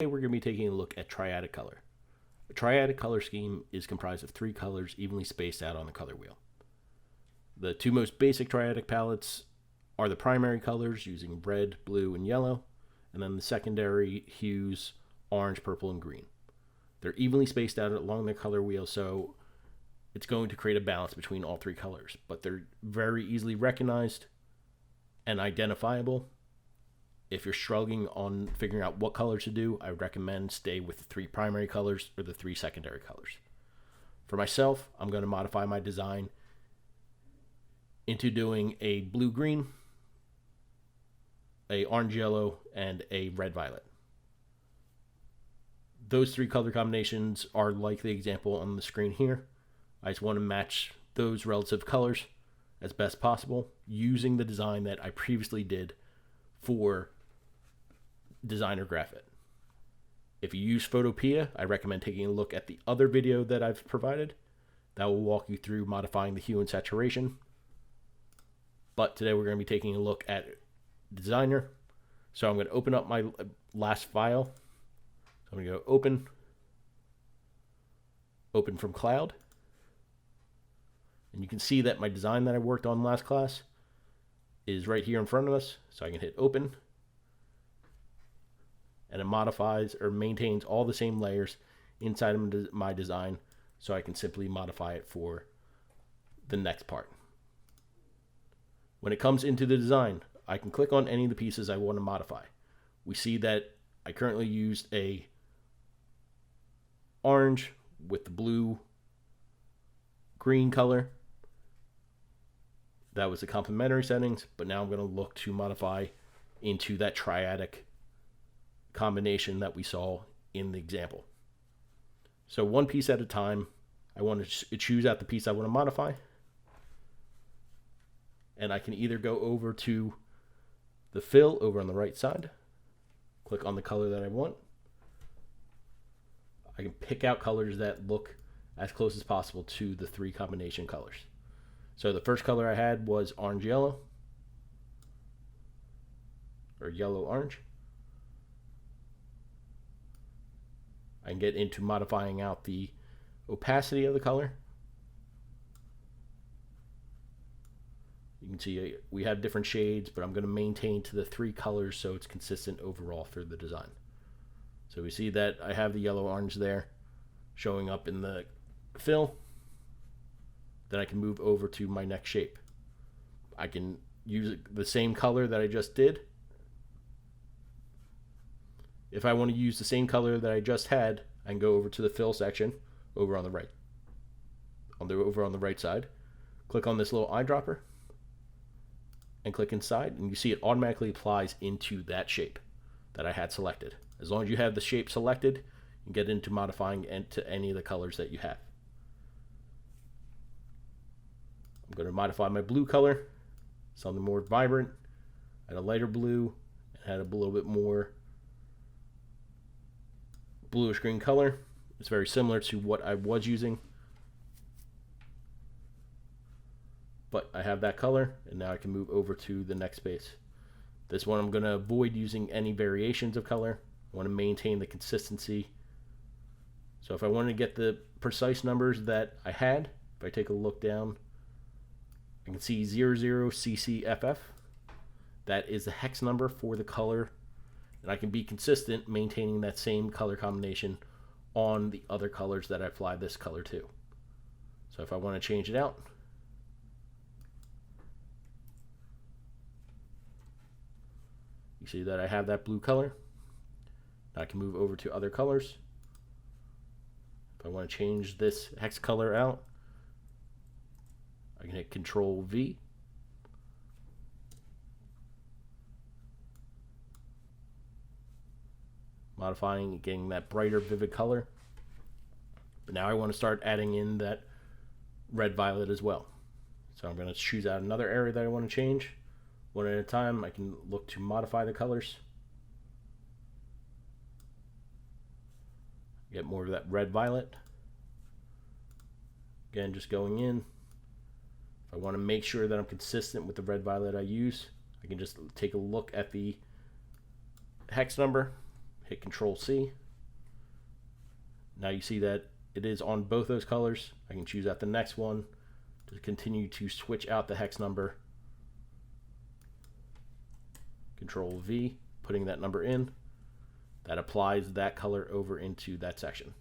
Today we're going to be taking a look at triadic color. A triadic color scheme is comprised of 3 colors evenly spaced out on the color wheel. The 2 most basic triadic palettes are the primary colors using red, blue, and yellow, and then the secondary hues orange, purple, and green. They're evenly spaced out along the color wheel, so it's going to create a balance between all 3 colors, but they're very easily recognized and identifiable. If you're struggling on figuring out what colors to do, I would recommend stay with the 3 primary colors or the 3 secondary colors. For myself, I'm going to modify my design into doing a blue-green, a orange-yellow, and a red-violet. Those 3 color combinations are like the example on the screen here. I just want to match those relative colors as best possible using the design that I previously did for Designer Graphic. If you use Photopea, I recommend taking a look at the other video that I've provided. That will walk you through modifying the hue and saturation. But today we're going to be taking a look at Designer. So I'm going to open up my last file. So I'm going to go open from Cloud. And you can see that my design that I worked on last class is right here in front of us. So I can hit open. And it modifies or maintains all the same layers inside of my design, so I can simply modify it for the next part. When it comes into the design, I can click on any of the pieces I want to modify. We see that I currently used a orange with the blue green color. That was the complementary settings, but now I'm going to look to modify into that triadic combination that we saw in the example. So one piece at a time, I want to choose out the piece I want to modify, and I can either go over to the fill over on the right side, click on the color that I want. I can pick out colors that look as close as possible to the 3 combination colors. So the first color I had was orange yellow, or yellow orange. I can get into modifying out the opacity of the color. You can see we have different shades, but I'm going to maintain to the 3 colors so it's consistent overall through the design. So we see that I have the yellow orange there showing up in the fill. Then I can move over to my next shape. I can use the same color that I just did. If I want to use the same color that I just had, I can go over to the fill section over on the right. Over on the right side, click on this little eyedropper and click inside, and you see it automatically applies into that shape that I had selected. As long as you have the shape selected, you can get into modifying into any of the colors that you have. I'm going to modify my blue color, something more vibrant, add a lighter blue, and add a little bit more bluish green color. It's very similar to what I was using, but I have that color, and now I can move over to the next space. This one I'm going to avoid using any variations of color. I want to maintain the consistency. So if I wanted to get the precise numbers that I had, if I take a look down, I can see 00CCFF. That is the hex number for the color, and I can be consistent maintaining that same color combination on the other colors that I apply this color to. So if I want to change it out, you see that I have that blue color. Now I can move over to other colors. If I want to change this hex color out, I can hit Control V. Modifying, getting that brighter, vivid color. But now I want to start adding in that red violet as well. So I'm going to choose out another area that I want to change. One at a time, I can look to modify the colors. Get more of that red violet. Again, just going in. If I want to make sure that I'm consistent with the red violet I use, I can just take a look at the hex number, hit Control C. Now you see that it is on both those colors. I can choose out the next one to continue to switch out the hex number. Control V, putting that number in. That applies that color over into that section.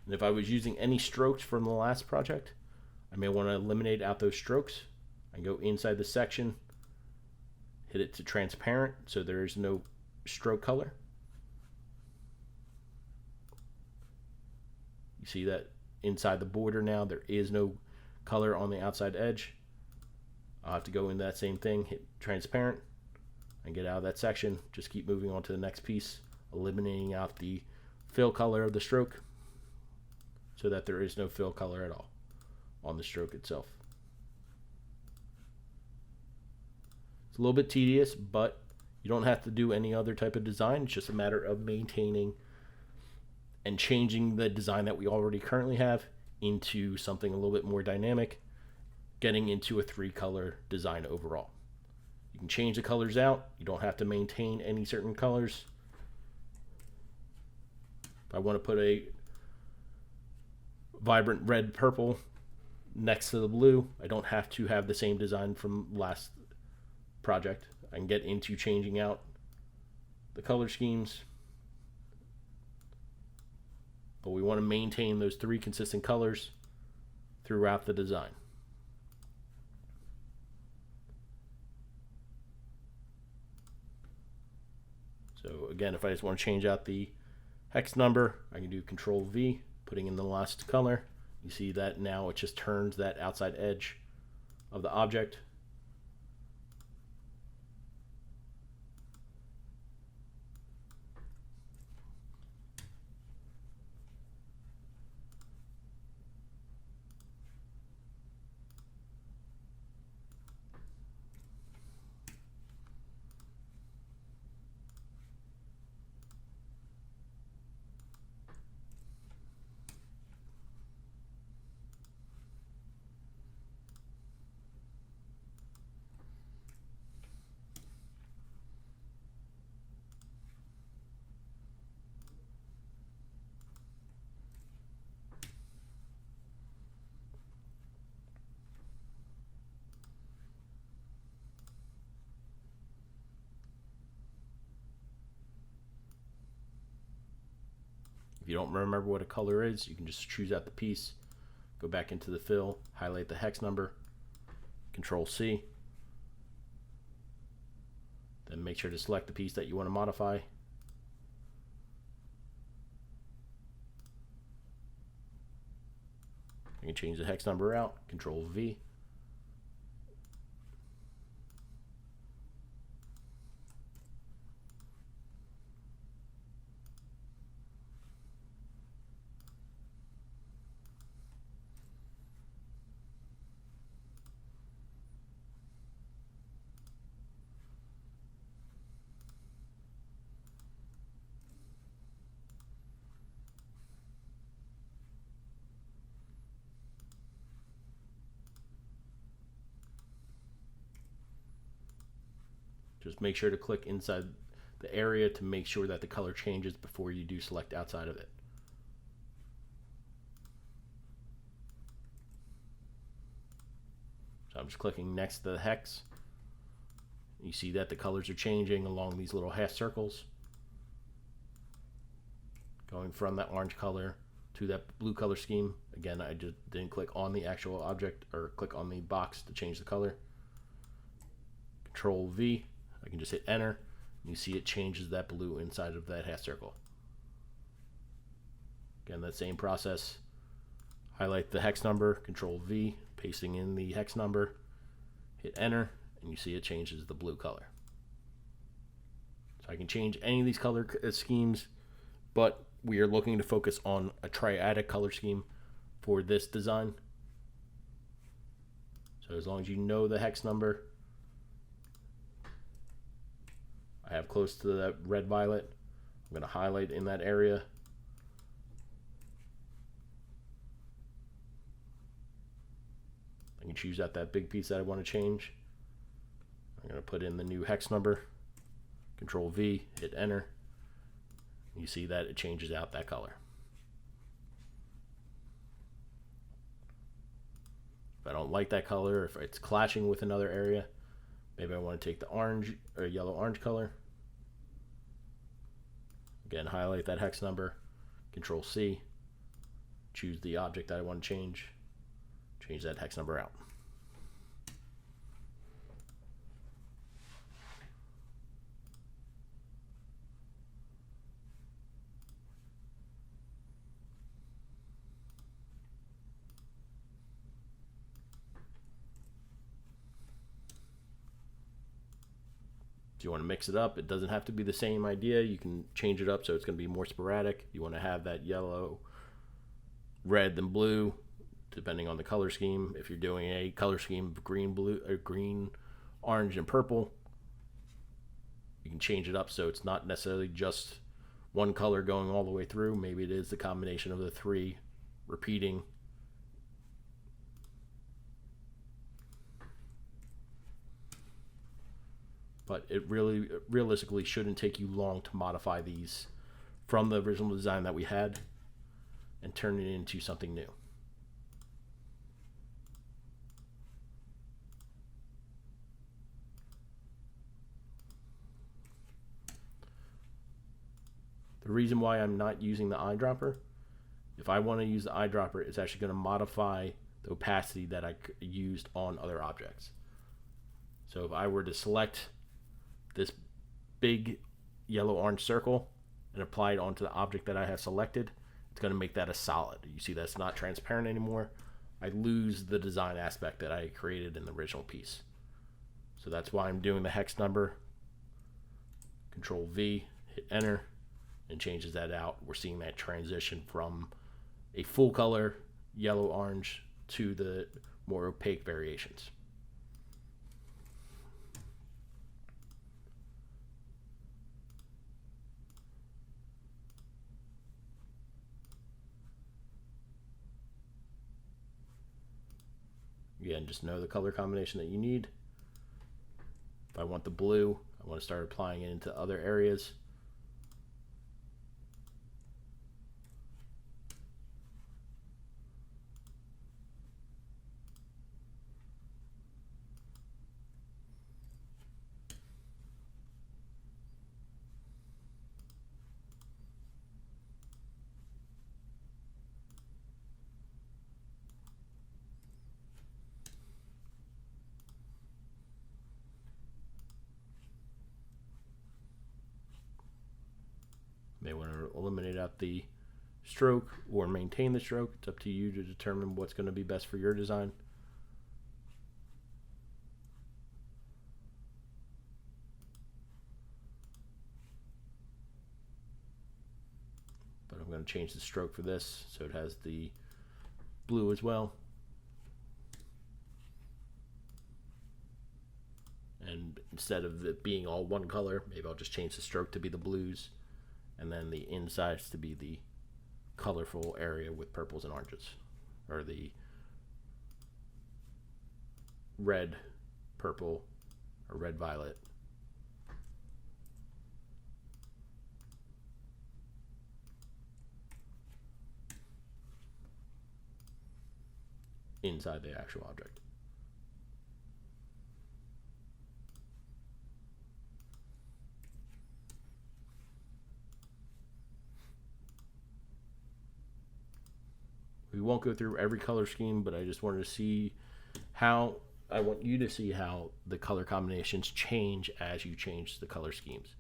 And if I was using any strokes from the last project, I may want to eliminate out those strokes. I can go inside the section, hit it to transparent so there is no stroke color. You see that inside the border now there is no color on the outside edge. I'll have to go in that same thing, hit transparent, and get out of that section. Just keep moving on to the next piece, eliminating out the fill color of the stroke so that there is no fill color at all on the stroke itself. It's a little bit tedious, but you don't have to do any other type of design. It's just a matter of maintaining and changing the design that we already currently have into something a little bit more dynamic, getting into a 3-color design overall. You can change the colors out. You don't have to maintain any certain colors. If I want to put a vibrant red purple next to the blue, I don't have to have the same design from last project. I can get into changing out the color schemes, but we want to maintain those 3 consistent colors throughout the design. So again, if I just want to change out the hex number, I can do Control V, putting in the last color. You see that now it just turns that outside edge of the object. If you don't remember what a color is, you can just choose out the piece, go back into the fill, highlight the hex number, Control C, then make sure to select the piece that you want to modify. You can change the hex number out, Control V. Just make sure to click inside the area to make sure that the color changes before you do select outside of it. So I'm just clicking next to the hex. You see that the colors are changing along these little half circles, going from that orange color to that blue color scheme. Again, I just didn't click on the actual object or click on the box to change the color. Control V. I can just hit enter, and you see it changes that blue inside of that half circle. Again, that same process. Highlight the hex number, Control V, pasting in the hex number, hit enter, and you see it changes the blue color. So I can change any of these color schemes, but we are looking to focus on a triadic color scheme for this design. So as long as you know the hex number, I have close to that red violet. I'm going to highlight in that area, You choose out that big piece that I want to change. I'm going to put in the new hex number. Control V, hit enter. You see that it changes out that color. If I don't like that color, if it's clashing with another area, maybe I want to take the orange or yellow orange color. Again, highlight that hex number, Control C, choose the object that I want to change that hex number out. If you want to mix it up, it doesn't have to be the same idea. You can change it up so it's going to be more sporadic. You want to have that yellow, red, then blue, depending on the color scheme. If you're doing a color scheme of green, blue, or green, orange, and purple, you can change it up so it's not necessarily just one color going all the way through. Maybe it is the combination of the three repeating. But it realistically shouldn't take you long to modify these from the original design that we had and turn it into something new. The reason why I'm not using the eyedropper, if I want to use the eyedropper, it's actually going to modify the opacity that I used on other objects. So if I were to select this big yellow-orange circle and apply it onto the object that I have selected, it's going to make that a solid. You see that's not transparent anymore. I lose the design aspect that I created in the original piece. So that's why I'm doing the hex number. Control V, hit enter, and changes that out. We're seeing that transition from a full color yellow-orange to the more opaque variations. Again, just know the color combination that you need. If I want the blue, I want to start applying it into other areas. May want to eliminate out the stroke or maintain the stroke. It's up to you to determine what's going to be best for your design. But I'm going to change the stroke for this so it has the blue as well. And instead of it being all one color, maybe I'll just change the stroke to be the blues, and then the insides to be the colorful area with purples and oranges, or the red, purple, or red, violet. Inside the actual object. We won't go through every color scheme, but I just wanted to see how, I want you to see how the color combinations change as you change the color schemes.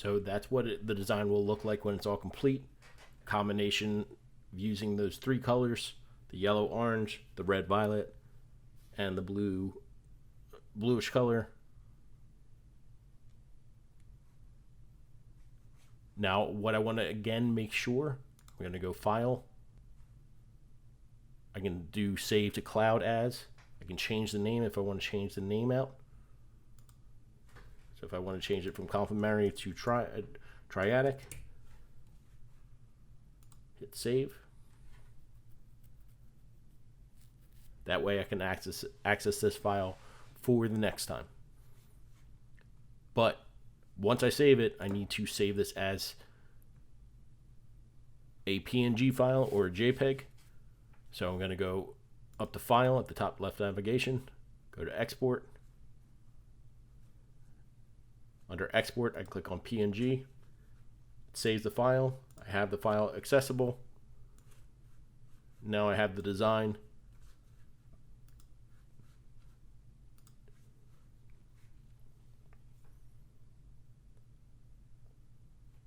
So that's what the design will look like when it's all complete. Combination of using those three colors, the yellow orange, the red violet, and the bluish color. Now what I want to again make sure, we're going to go File. I can do Save to Cloud As. I can change the name if I want to change the name out. So if I want to change it from complementary to triadic, hit Save. That way I can access this file for the next time. But once I save it, I need to save this as a PNG file or a JPEG. So I'm going to go up to File at the top left navigation, go to Export. Under Export, I click on PNG. It saves the file. I have the file accessible. Now I have the design.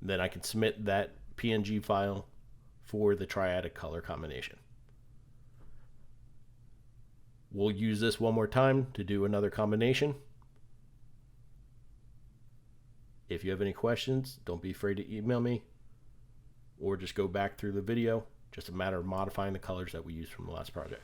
Then I can submit that PNG file for the triadic color combination. We'll use this one more time to do another combination. If you have any questions, don't be afraid to email me or just go back through the video. Just a matter of modifying the colors that we used from the last project.